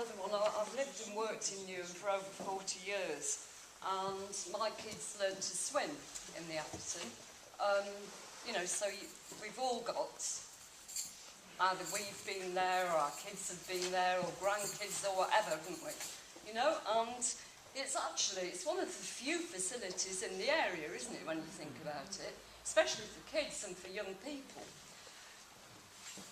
another one. I've lived and worked in Newham for over 40 years, and my kids learned to swim in the Atherton. You know, so we've all got, either we've been there, or our kids have been there, or grandkids, or whatever, haven't we? You know, and it's one of the few facilities in the area, isn't it, when you think about it, especially for kids and for young people.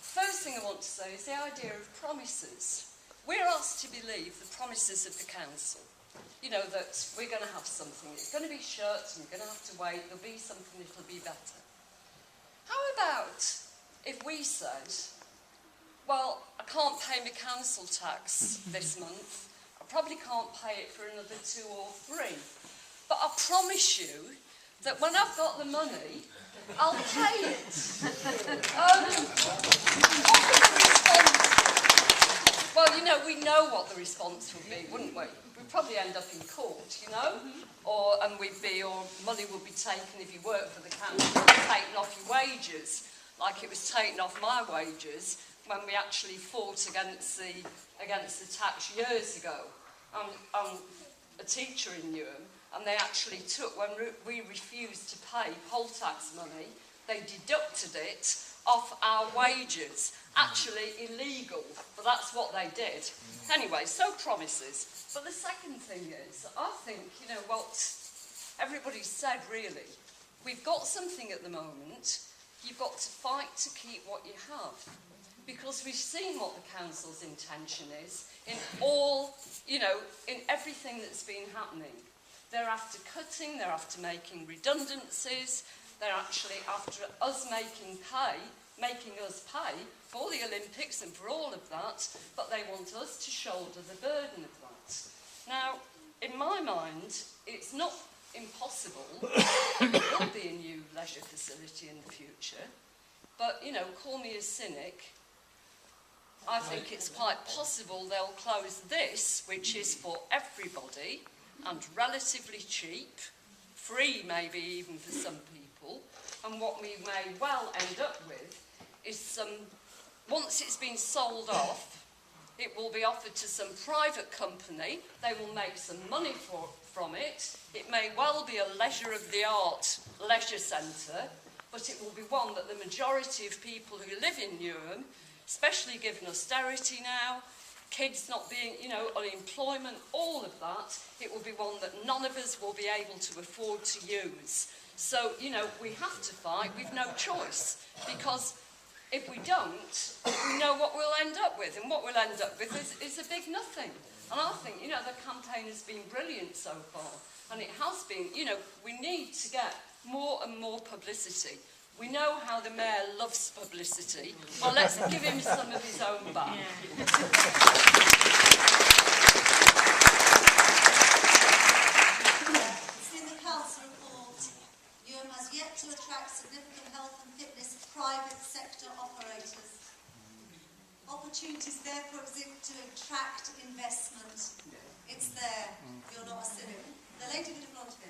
First thing I want to say is the idea of promises. We're asked to believe the promises of the council. You know, that we're going to have something. It's going to be shut, and we're going to have to wait. There'll be something that'll be better. How about if we said, well, I can't pay my council tax this month. I probably can't pay it for another 2 or 3. But I promise you that when I've got the money, I'll pay it. Well, you know, we know what the response would be, wouldn't we? We'd probably end up in court, you know, or money would be taken if you work for the council, taken off your wages, like it was taken off my wages when we actually fought against the tax years ago. I'm a teacher in Newham, and they actually took, when we refused to pay poll tax money, they deducted it off our wages. Actually illegal, but that's what they did. Anyway, so promises. But the second thing is, I think, you know, what everybody's said really, we've got something at the moment, you've got to fight to keep what you have. Because we've seen what the council's intention is in all, you know, in everything that's been happening. They're after cutting, they're after making redundancies, they're actually after us making us pay for the Olympics and for all of that, but they want us to shoulder the burden of that. Now, in my mind, it's not impossible. There will be a new leisure facility in the future, but, you know, call me a cynic. I think it's quite possible they'll close this, which is for everybody and relatively cheap, free maybe even for some people, and what we may well end up with is once it's been sold off, it will be offered to some private company. They will make some money from it. It may well be a leisure of the art leisure centre, but it will be one that the majority of people who live in Newham, especially given austerity now, kids not being, you know, unemployment, all of that, it will be one that none of us will be able to afford to use. So, you know, we have to fight. We've no choice, because if we don't, we know what we'll end up with, and what we'll end up with is a big nothing. And I think, you know, the campaign has been brilliant so far, and it has been, you know, we need to get more and more publicity. We know how the mayor loves publicity. Well, let's give him some of his own back. In the council report, Newham has yet to attract significant health and fitness private sector operators. Opportunities therefore exist to attract investment. It's there. You're not a cynic. The lady with the blonde hair.